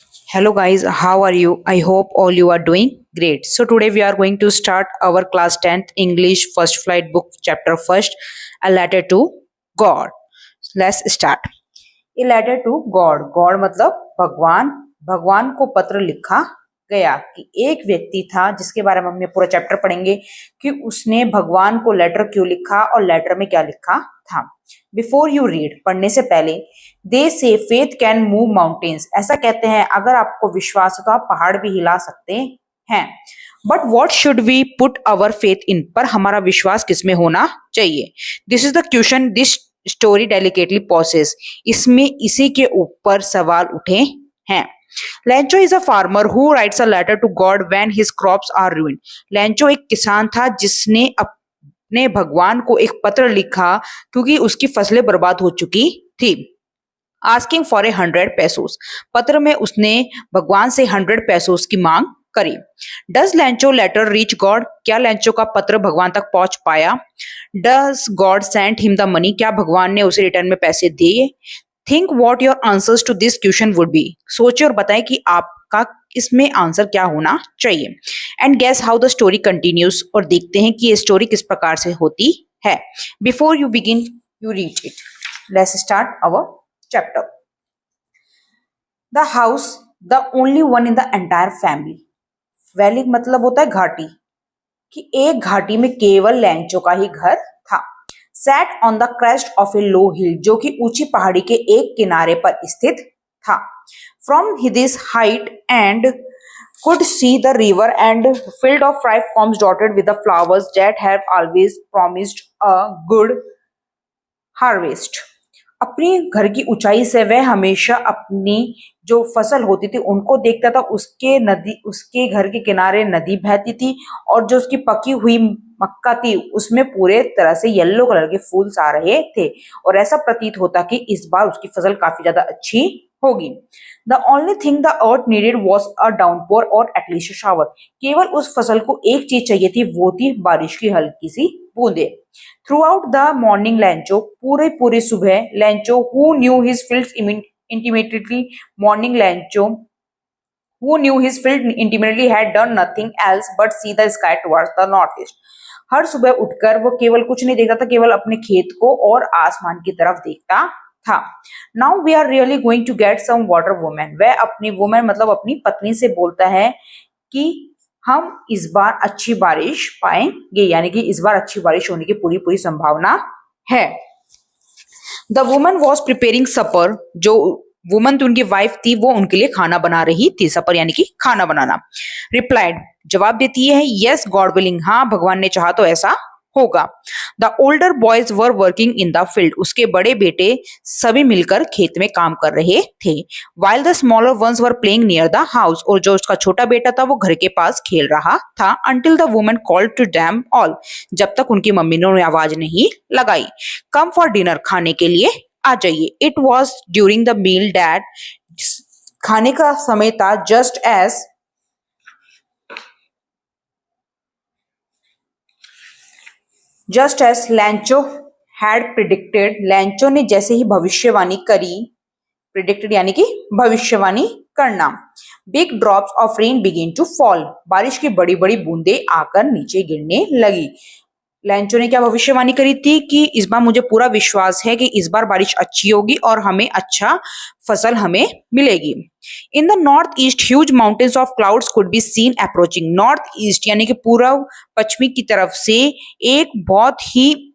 Hello guys, how are you? I hope all you are doing great. So today we are going to start our class 10th English first flight book chapter first, a letter to God. Let's start. A letter to God. God मतलब भगवान, भगवान को पत्र लिखा गया कि एक व्यक्ति था जिसके बारे में हम ये पूरा चैप्टर पढ़ेंगे कि उसने भगवान को लेटर क्यों लिखा और लेटर में क्या लिखा था। बिफोर यू रीड, पढ़ने से पहले, दे से फेथ कैन मूव माउंटेन्स, ऐसा कहते हैं अगर आपको विश्वास है तो आप पहाड़ भी हिला सकते हैं। But what should we put our faith in, पर हमारा विश्वास किसमें होना चाहिए। This is the question this story delicately poses, इसमें इसी के ऊपर सवाल उठे हैं। Lencho is a farmer who writes a letter to God when his crops are ruined। Lencho एक किसान था जिसने अपने भगवान को एक पत्र लिखा क्योंकि उसकी फसलें बर्बाद हो चुकी थी। आस्किंग फॉर 100 पैसोस, पत्र में उसने भगवान से 100 पैसोस की मांग करी। Does Lencho letter reach God, क्या लेंचो का पत्र भगवान तक पहुंच पाया। Does God send him the money, क्या भगवान ने उसे रिटर्न में पैसे दिए। Think what your answers to this question would be, सोचे और बताएं कि आपका इसमें आंसर क्या होना चाहिए। And guess how the story continues, और देखते हैं कि ये स्टोरी किस प्रकार से होती है। Before you begin you read it, let's start our chapter. The house, the only one in the entire family. Valley मतलब होता है घाटी, कि एक घाटी में केवल लैंचो का ही घर था। Sat on the crest of a low hill, जो कि ऊंची पहाड़ी के एक किनारे पर स्थित था। From this height and could see the river and field of ripe palms dotted with the flowers that have always promised a good harvest. अपनी घर की ऊंचाई से वह हमेशा अपनी जो फसल होती थी उनको देखता था। उसके घर के किनारे नदी बहती थी और जो उसकी पकी हुई मक्का थी उसमें पूरे तरह से येलो कलर के फूल आ रहे थे और ऐसा प्रतीत होता कि इस बार उसकी फसल काफी ज्यादा अच्छी होगी। The only thing the earth needed was a downpour और एटलीस्ट शावर, केवल उस फसल को एक चीज चाहिए थी, वो थी बारिश की हल्की सी बूंदे। थ्रू आउट द मॉर्निंग लैंचो, पूरी सुबह लैंचो who knew his fields intimately, morning Lancho, who knew his field intimately, had done nothing else but see the sky towards the northeast. हर सुबह उठकर वो केवल कुछ नहीं देखता था, केवल अपने खेत को और आसमान की तरफ देखता था। Now we are really going to get some water woman, वह अपनी वुमेन मतलब अपनी पत्नी से बोलता है कि हम इस बार अच्छी बारिश पाएंगे, यानी कि इस बार अच्छी बारिश होने की पूरी संभावना है। द वुमन वॉज प्रिपेयरिंग सपर, जो वुमन तो उनकी वाइफ थी वो उनके लिए खाना बना रही थी, सपर यानी कि खाना बनाना। रिप्लाइड, जवाब देती है, यस गॉड विलिंग, हाँ भगवान ने चाहा तो ऐसा होगा। The older boys were working in the field, उसके बड़े बेटे सभी मिलकर खेत में काम कर रहे थे। While the smaller ones were playing near the house, और जो उसका छोटा बेटा था वो घर के पास खेल रहा था। Until the woman called to them all, जब तक उनकी मम्मी ने उन्हें आवाज नहीं लगाई। कम फॉर डिनर, खाने के लिए आ जाइए। It was during the meal that, खाने का समय था। Just as Lencho had predicted, Lencho ने जैसे ही भविष्यवाणी करी, प्रिडिक्टेड यानी कि भविष्यवाणी करना। Big drops of rain begin to fall, बारिश की बड़ी बड़ी बूंदे आकर नीचे गिरने लगी। लैंचो ने क्या भविष्यवाणी करी थी कि इस बार मुझे पूरा विश्वास है कि इस बार बारिश अच्छी होगी और हमें अच्छा फसल हमें मिलेगी। In the north east huge mountains of clouds could be seen approaching, north east यानी कि पूर्व पश्चिमी की तरफ से एक बहुत ही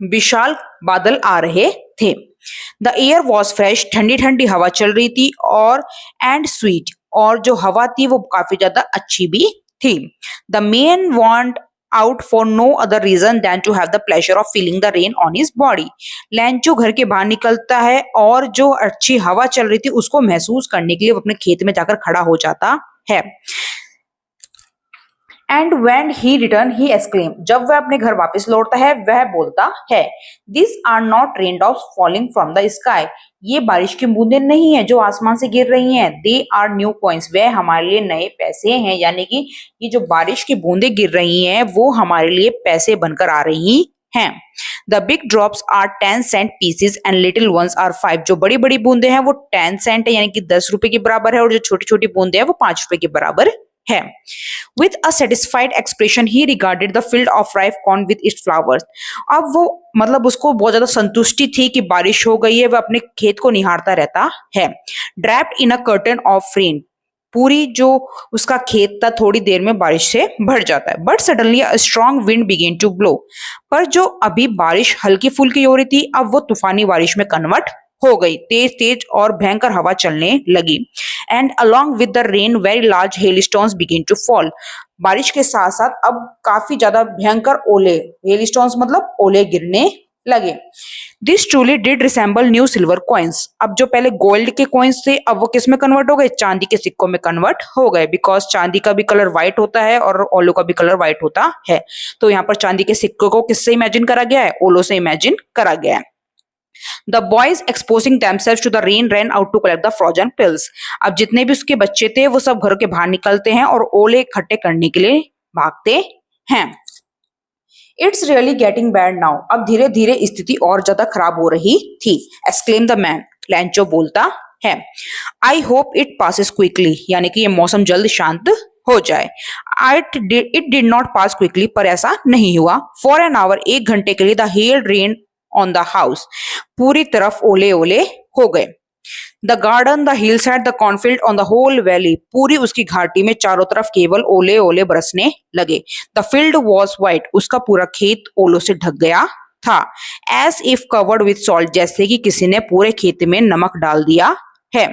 विशाल बादल आ रहे थे। द एयर वॉज फ्रेश, ठंडी ठंडी हवा चल रही थी, और एंड स्वीट, और जो हवा थी वो काफी ज्यादा अच्छी भी थी। The main want out for no other reason than to have the pleasure of feeling the rain on his body. लैंचो घर के बाहर निकलता है और जो अच्छी हवा चल रही थी उसको महसूस करने के लिए वो अपने खेत में जाकर खड़ा हो जाता है। And when he return he exclaim, जब वह अपने घर वापस लौटता है वह बोलता है, this are not rain drops falling from the sky, ये बारिश की बूंदें नहीं है जो आसमान से गिर रही हैं। दे आर न्यू कॉइन्स, वह हमारे लिए नए पैसे हैं, यानी कि ये जो बारिश की बूंदें गिर रही हैं वो हमारे लिए पैसे बनकर आ रही हैं। The big drops are 10 cent pieces and little ones are 5। जो बड़ी बड़ी बूंदे हैं वो 10 सेंट है यानी कि 10 रुपए के बराबर है, और जो छोटी छोटी बूंदे हैं वो 5 रुपए के बराबर है। With a satisfied expression, he regarded the field of ripe corn with its flowers. अब वो मतलब उसको बहुत ज्यादा संतुष्टि थी कि बारिश हो गई है, वह अपने खेत को निहारता रहता है। Draped in a curtain of rain, पूरी जो उसका खेत था थोड़ी देर में बारिश से भर जाता है। But suddenly a strong wind began to blow, पर जो अभी बारिश हल्की फुल्की हो रही थी अब वो तूफानी बारिश में कन्वर्ट हो गई। तेज तेज और भयंकर हवा चलने लगी। And along with the rain very large hailstones begin to fall, बारिश के साथ साथ अब काफी ज्यादा भयंकर ओले, हेलस्टोन्स मतलब ओले गिरने लगे। This truly did resemble new silver coins, अब जो पहले गोल्ड के कॉइन्स थे अब वो किस में कन्वर्ट हो गए, चांदी के सिक्कों में कन्वर्ट हो गए। बिकॉज चांदी का भी कलर व्हाइट होता है और ओलो का भी कलर व्हाइट होता है, तो यहाँ पर चांदी के सिक्कों को किससे इमेजिन करा गया है, ओलो से इमेजिन करा गया है। The boys exposing themselves to the rain ran out to collect the frozen pills. अब जितने भी उसके बच्चे थे वो सब घरों के बाहर निकलते हैं और ओले इकट्ठे करने के लिए भागते हैं। It's really getting bad now, अब धीरे धीरे स्थिति और ज्यादा खराब हो रही थी। एक्सक्लेम द मैन, लैंचो बोलता है। I hope it passes quickly, यानी कि ये मौसम जल्द शांत हो जाए। It did not pass quickly, पर ऐसा नहीं हुआ। फॉर एन आवर, 1 घंटे के लिए the hail rain on the house, पूरी तरफ ओले ओले हो गए। The garden, the hillside, the cornfield, on the whole valley, पूरी उसकी घाटी में चारों तरफ केवल ओले ओले बरसने लगे। द फील्ड वॉज वाइट, उसका पूरा खेत ओलों से ढक गया था। As if covered with salt, जैसे कि किसी ने पूरे खेत में नमक डाल दिया है।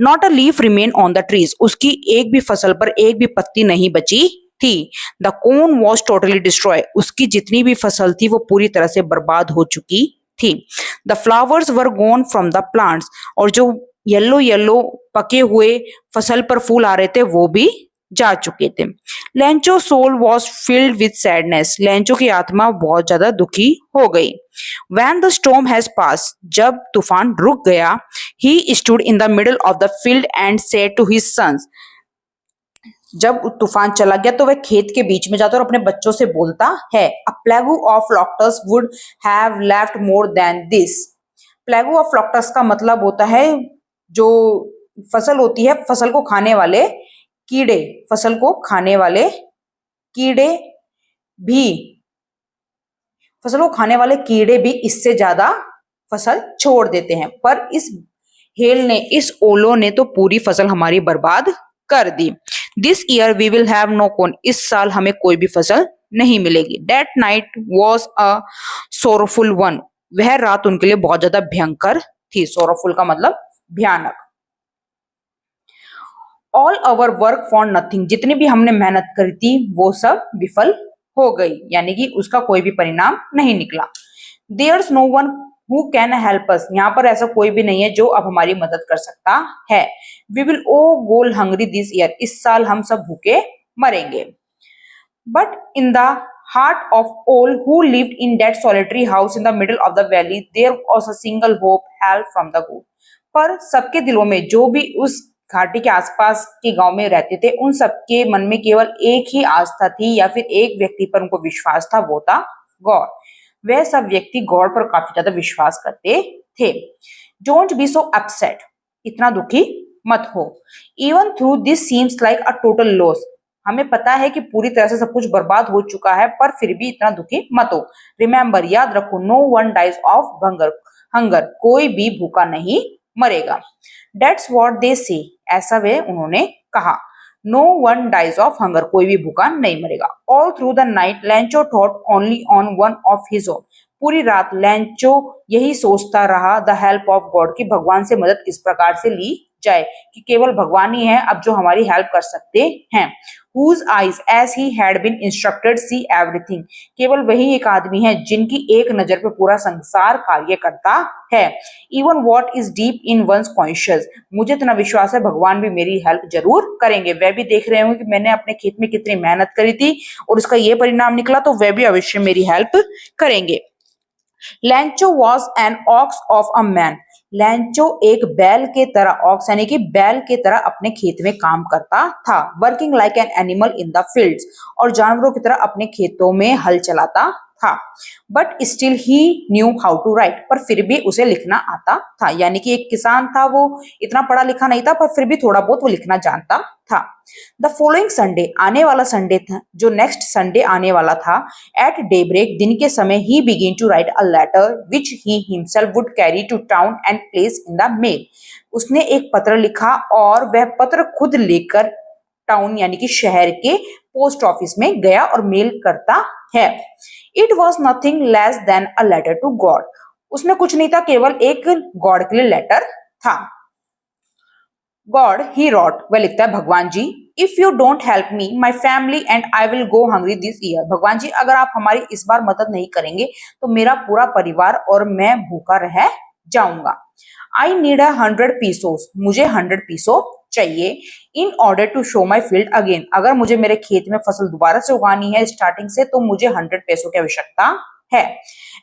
Not a leaf remain on the trees, उसकी एक भी फसल पर एक भी पत्ती नहीं बची थी। The cone was totally destroy, उसकी जितनी भी फसल थी वो पूरी तरह से बर्बाद हो चुकी थी। The flowers were gone from the plants, और जो येलो येलो पके हुए फसल पर फूल आ रहे थे वो भी जा चुके थे। Lencho soul was filled with sadness, Lencho की आत्मा बहुत ज्यादा दुखी हो गई। When the storm has passed, जब तूफान रुक गया, he stood in the middle of the field and said to his sons, जब तूफान चला गया तो वह खेत के बीच में जाता और अपने बच्चों से बोलता है। A plague of locusts would have left more than this, plague of locusts का मतलब होता है जो फसल होती है, फसल को खाने वाले कीड़े, फसल को खाने वाले कीड़े भी, फसल को खाने वाले कीड़े भी इससे ज्यादा फसल छोड़ देते हैं, पर इस हेल ने, इस ओलो ने तो पूरी फसल हमारी बर्बाद कर दी। This year we will have no corn, इस साल हमें कोई भी फसल नहीं मिलेगी। That night was a sorrowful one, वह रात उनके लिए बहुत ज्यादा भयंकर थी। सोरोफुल का मतलब भयानक। All our work for nothing, जितनी भी हमने मेहनत करी थी वो सब विफल हो गई, यानी कि उसका कोई भी परिणाम नहीं निकला। There's no one who can help us, यहाँ पर ऐसा कोई भी नहीं है जो अब हमारी मदद कर सकता है। We will all go hungry this year, इस साल हम सब भूखे मरेंगे। But in the heart of all who lived in that solitary house in the middle of the valley, there was a single hope, help from the good. पर सबके दिलों में, जो भी उस घाटी के आसपास के गांव में रहते थे, उन सबके मन में केवल एक ही आस्था थी या फिर एक व्यक्ति पर उनको विश्वास था, वो था गॉड। वह सब व्यक्ति गॉड पर काफी ज्यादा विश्वास करते थे। डोंट बी सो अपसेट, इतना दुखी मत हो। Even through this seems like a total loss, हमें पता है कि पूरी तरह से सब कुछ बर्बाद हो चुका है, पर फिर भी इतना दुखी मत हो। रिमेंबर, याद रखो, no one dies of hunger, कोई भी भूखा नहीं मरेगा। That's what they say, ऐसा वे उन्होंने कहा। No one dies of hunger, कोई भी भूखा नहीं मरेगा। All through the night, Lancho thought only on one of his own, पूरी रात लैंचो यही सोचता रहा, द हेल्प ऑफ गॉड, कि भगवान से मदद किस प्रकार से ली जाए, कि केवल भगवान ही है अब जो हमारी हेल्प कर सकते हैं। Whose eyes, as he had been instructed, see everything, केवल वही एक आदमी है जिनकी एक नजर पे पूरा संसार कार्य करता है। Even what is deep in one's conscious, मुझे इतना विश्वास है भगवान भी मेरी हेल्प जरूर करेंगे। वह भी देख रहे होंगे कि मैंने अपने खेत में कितनी मेहनत करी थी और उसका ये परिणाम निकला, तो वह भी अवश्य मेरी हेल्प करेंगे। लैंचो was an ox of a man, लैंचो एक बैल के तरह, ऑक्स यानी कि बैल के तरह अपने खेत में काम करता था। Working like an animal in the fields, और जानवरों की तरह अपने खेतों में हल चलाता था, but still he knew how to write, पर फिर भी उसे लिखना आता था। यानी कि एक किसान था, वो इतना पढ़ा लिखा नहीं था, पर फिर भी थोड़ा बहुत वो लिखना जानता था। द फॉलोइंग संडे, आने वाला संडे था, जो नेक्स्ट संडे आने वाला था, एट डे ब्रेक, दिन के समय, he begin to write a letter which he himself would carry to town and place in the mail. उसने एक पत्र लिखा और वह पत्र खुद लेकर टाउन यानी कि शहर के पोस्ट ऑफिस में गया और मेल करता है। It was nothing less than a letter to God. उसमें कुछ नहीं था, केवल एक गॉड के लिए लेटर था। गॉड ही रॉट, वह लिखता है भगवान जी, if you don't help me my family and I will go hungry this year. भगवान जी, अगर आप हमारी इस बार मदद नहीं करेंगे तो मेरा पूरा परिवार और मैं भूखा रह जाऊंगा। आई नीड 100 पीसोस, मुझे 100 पीसो चाहिए। In order to sow my field again, अगर मुझे मेरे खेत में फसल दोबारा से उगानी है स्टार्टिंग से, तो मुझे 100 पैसों की आवश्यकता है।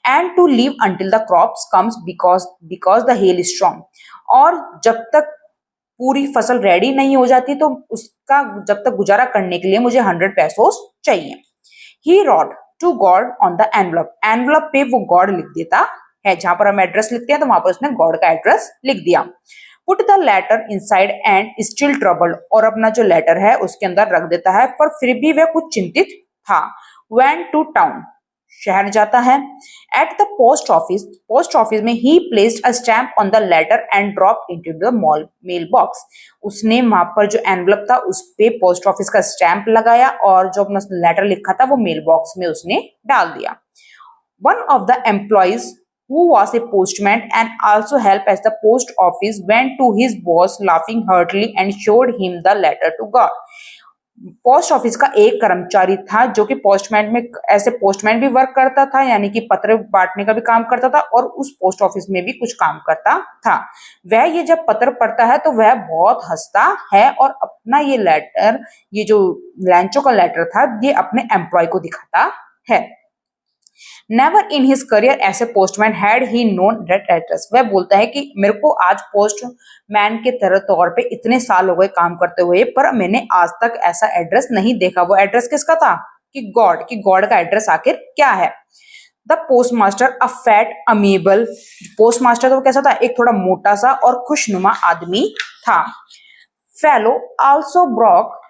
And to live until the crops comes because the hail is strong, और जब तक पूरी फसल रेडी नहीं हो जाती तो उसका जब तक गुजारा करने के लिए मुझे 100 पैसोस चाहिए। He wrote to God on the envelope, envelope पे वो गॉड लिख देता है, जहां पर हम एड्रेस लिखते हैं तो वहां पर उसने गॉड का एड्रेस लिख दिया। Put the letter inside and still troubled, और अपना जो लेटर है उसके अंदर रख देता है, पर फिर भी वह कुछ चिंतित था। वेंट टू टाउन, शहर जाता है। एट द पोस्ट ऑफिस में he placed a stamp on the letter and drop into the mailbox. उसने वहां पर जो एनवलप था उस पे पोस्ट ऑफिस का स्टैम्प लगाया और जो अपना लेटर लिखा था वो मेल बॉक्स में उसने डाल दिया। One of the employees, who was a postman and also helped at the post office, went to his boss laughing heartily and showed him the letter to God. Post office का एक कर्मचारी था जो कि पोस्टमैन में, ऐसे postman भी work करता था, यानी कि पत्र बांटने का भी काम करता था और उस पोस्ट ऑफिस में भी कुछ काम करता था। वह ये जब पत्र पढ़ता है तो वह बहुत हंसता है और अपना ये लेटर, ये जो लैंचो का लेटर था, ये अपने एम्प्लॉय को दिखाता है। Never in his career as a postman had he known that address, वह बोलता है कि मेरे को आज पोस्टमैन के तरह तौर पे इतने साल हो गए काम करते हुए, पर मैंने आज तक ऐसा एड्रेस नहीं देखा। वो एड्रेस किसका था? कि गॉड का एड्रेस आखिर क्या है। The postmaster a fat amiable, postmaster तो कैसा था? एक थोड़ा मोटा सा और खुशनुमा आदमी था। Fellow also broke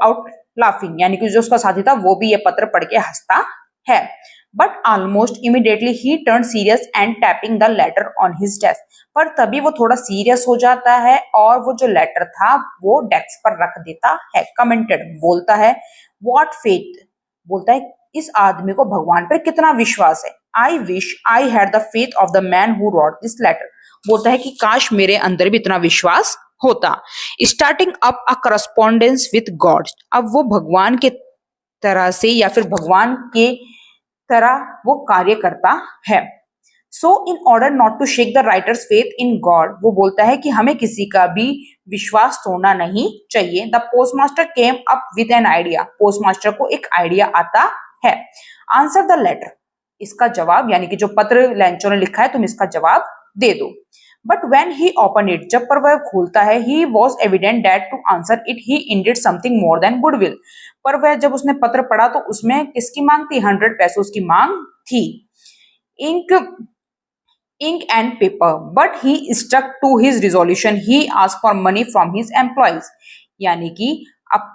out laughing, यानी कि जो उसका साथी था वो भी ये पत्र पढ़ के हंसता है। But almost immediately he turn serious and tapping the later on his desk, पर तभी वो थोड़ा सीरियस हो जाता है और वो जो लेटर था वो डेस्क पर रख देता है। कमेंटेड, बोलता है व्हाट फेथ, बोलता है इस आदमी को भगवान पर कितना विश्वास है। I wish I had the faith of the man who wrote this letter, बोलता है कि काश मेरे अंदर भी इतना विश्वास होता। Starting up a correspondence with God, अब वो भगवान के तरह से या फिर भगवान के तरह वो कार्य करता है। So in order not to shake the writer's faith in God, वो बोलता है कि हमें किसी का भी विश्वास तोड़ना नहीं चाहिए। The postmaster came up with an idea, postmaster को एक आइडिया आता है। आंसर द लेटर, इसका जवाब, यानी कि जो पत्र लैंचो ने लिखा है तुम इसका जवाब दे दो। But when he open it, जब पर वह खोलता है, he was evident that to answer it he indeed something more than goodwill, पर वह जब उसने पत्र पढ़ा तो उसमें किसकी मांग थी? 100 पैसों की मांग थी। Ink and paper, but he stuck to his resolution, he ask for money from his employees, यानी कि अब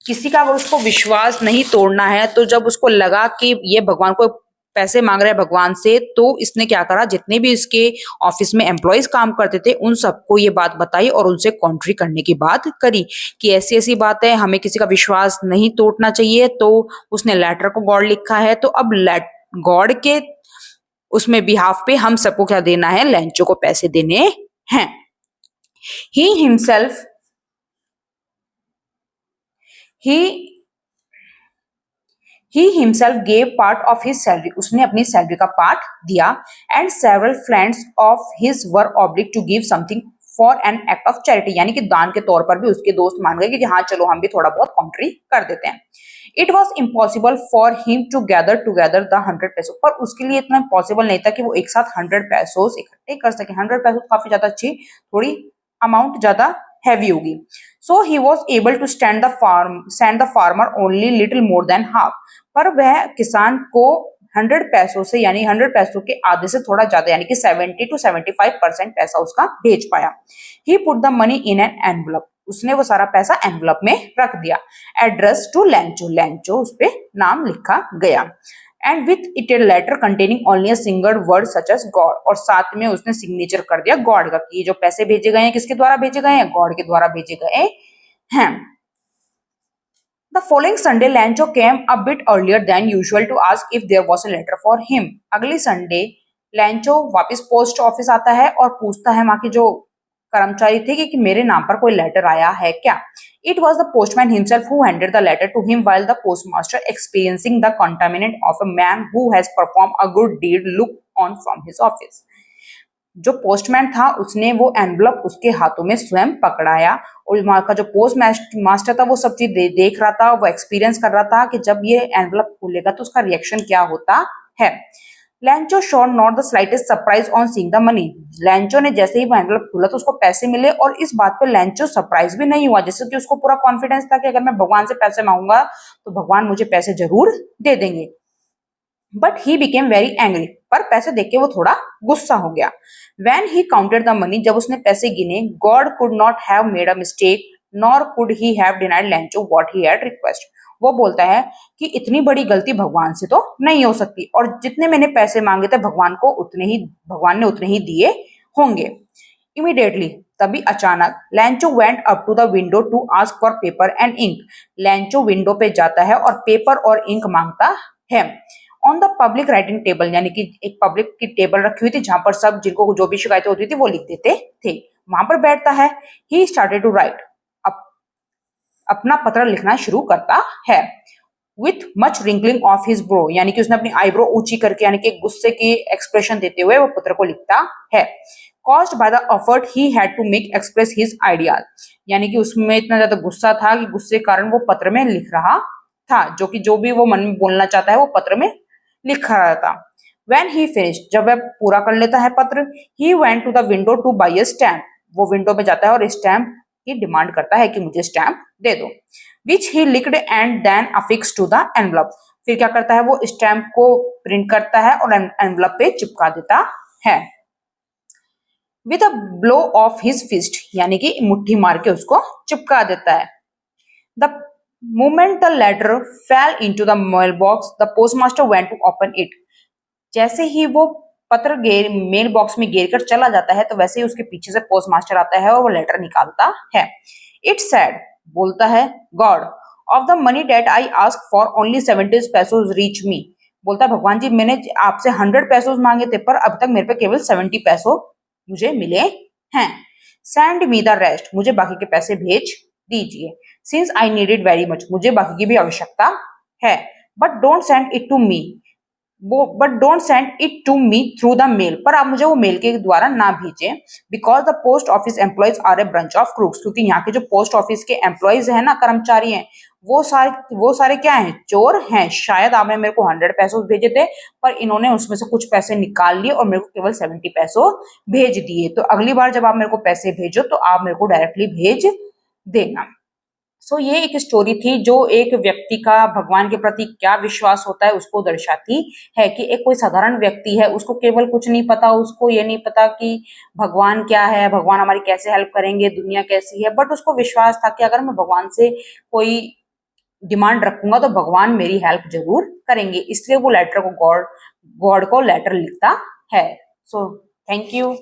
किसी का अगर उसको विश्वास नहीं तोड़ना है तो जब उसको लगा कि ये भगवान को पैसे मांग रहे हैं भगवान से, तो इसने क्या करा, जितने भी इसके ऑफिस में एम्प्लॉयज काम करते थे उन सबको ये बात बताई और उनसे कॉन्ट्री करने की बात करी कि ऐसी ऐसी बात है, हमें किसी का विश्वास नहीं तोड़ना चाहिए। तो उसने लेटर को गॉड लिखा है, तो अब गॉड के उसमें बिहाफ पे हम सबको क्या देना है? लैंचो को पैसे देने हैं। He himself He himself gave part of his salary, उसने अपनी सैलरी का पार्ट दिया। And several friends of his were oblige to give something for an act of charity, यानी कि दान के तौर पर भी उसके दोस्त मान गए कि हाँ चलो हम भी थोड़ा बहुत कॉन्ट्री कर देते हैं। It was impossible for him to gather together the 100 pesos, पर उसके लिए इतना पॉसिबल नहीं था कि वो एक साथ 100 पैसों इकट्ठे कर सके। 100 पैसों काफी ज्यादा अच्छी, थोड़ी अमाउंट ज्यादा हैवी होगी। So he was able to send the farmer only little more than half, पर वह किसान को 100 पैसों से यानी 100 पैसों के आधे से थोड़ा ज्यादा यानी कि 70 to 75% पैसा उसका भेज पाया। He put the money in an envelope, उसने वो सारा पैसा एनवलप में रख दिया। एड्रेस टू लैंचो, लैंचो उस पे नाम लिखा गया। And with it a letter containing only a single word such as God, और साथ में उसने सिग्नेचर कर दिया गॉड का कि जो पैसे भेजे गए हैं किसके द्वारा भेजे गए हैं, गॉड के द्वारा भेजे गए हैं। The following Sunday, Lancho came a bit earlier than usual to ask if there was a letter for him. अगली संडे लैंचो वापस पोस्ट ऑफिस आता है और पूछता है वहां के जो कर्मचारी थे कि मेरे नाम पर कोई लेटर आया है क्या। It was the postman himself who handed the letter to him while the postmaster, experiencing the contaminant of a man who has performed a good deed, looked on from his office. जो postman था उसने वो envelope उसके हाथों में स्वयं पकड़ाया और वहां का जो पोस्ट मास्टर था वो सब चीज देख रहा था, वो एक्सपीरियंस कर रहा था कि जब ये एनवलप खुलेगा तो उसका रिएक्शन क्या होता है। लैंचो showed not the slightest surprise on seeing the money, लैंचो ने जैसे ही वो एनवलप खुला तो उसको पैसे मिले और इस बात पे लैंचो सरप्राइज भी नहीं हुआ, जैसे कि उसको पूरा कॉन्फिडेंस था कि अगर मैं भगवान से पैसे मांगूंगा तो भगवान मुझे पैसे जरूर दे देंगे। But he became very angry, पर पैसे देख के वो थोड़ा गुस्सा हो गया। When he counted the money, जब उसने पैसे गिने, God could not have made a mistake, nor could he have denied Lancho what he had requested. वो बोलता है कि इतनी बड़ी गलती भगवान से तो नहीं हो सकती और जितने मैंने पैसे मांगे थे भगवान ने उतने ही दिए होंगे। Immediately, तभी अचानक Lencho went up to the window to ask for paper and ink, Lencho window पे जाता है और पेपर और इंक मांगता है। On the public writing table, यानी कि एक पब्लिक की टेबल रखी हुई थी जहां पर सब जिनको जो भी शिकायतें होती थी वो लिख देते थे, वहां पर बैठता है। ही स्टार्टेड टू राइट, अपना पत्र लिखना शुरू करता है। With much wrinkling of his bro, यानी कि उसने अपनी आईब्रो ऊंची करके यानी कि गुस्से की एक्सप्रेशन देते हुए वो पत्र को लिखता है। Caused by the effort he had to make express his ideas, यानी कि उसमें इतना ज्यादा गुस्सा था कि गुस्से के कारण वो पत्र में लिख रहा था, जो भी वो मन में बोलना चाहता है वो पत्र में लिखा रहा था। When he finished, जब वह पूरा कर लेता है पत्र, he went to the window to buy a stamp, वो विंडो पे जाता है और स्टैम्प की डिमांड करता है कि मुझे स्टैम्प दे दो। Which he licked and then affixed to the envelope, फिर क्या करता है वो स्टैम्प को प्रिंट करता है और एनवलप पे चिपका देता है। With a blow of his fist, यानी कि मुट्ठी मार के उसको चिपका देता है। The moment the letter fell into the mailbox, the postmaster went to open it. जैसे ही वो पत्र मेल बॉक्स में गिर कर चला जाता है तो वैसे ही उसके पीछे से पोस्ट मास्टर आता है और वो लेटर निकालता है। इट सैड, बोलता है, God of the money that I ask for only 70 pesos reach me, बोलता है भगवान जी मैंने आपसे 100 pesos मांगे थे पर अब तक मेरे पे केवल 70 पैसो मुझे मिले हैं। सेंड मी द रेस्ट, मुझे बाकी के पैसे भेज दीजिए। Since I need it very much, मुझे बाकी की भी आवश्यकता है। But don't send it to me, through the mail, पर आप मुझे वो मेल के द्वारा ना भेजें। Because the post office employees are a branch of crooks, क्योंकि यहाँ के जो पोस्ट ऑफिस के एम्प्लॉयज है ना, कर्मचारी हैं, वो सारे क्या हैं, चोर हैं। शायद आपने मेरे को 100 पैसों भेजे थे पर इन्होंने उसमें से कुछ पैसे निकाल लिए और मेरे को केवल 70 पैसों भेज दिए, तो अगली बार जब आप मेरे को पैसे भेजो तो आप मेरे को डायरेक्टली भेज देना। सो ये एक स्टोरी थी जो एक व्यक्ति का भगवान के प्रति क्या विश्वास होता है उसको दर्शाती है कि एक कोई साधारण व्यक्ति है, उसको केवल कुछ नहीं पता, उसको ये नहीं पता कि भगवान क्या है, भगवान हमारी कैसे हेल्प करेंगे, दुनिया कैसी है, बट उसको विश्वास था कि अगर मैं भगवान से कोई डिमांड रखूंगा तो भगवान मेरी हेल्प जरूर करेंगे, इसलिए वो लेटर को गॉड को लेटर लिखता है। So thank you.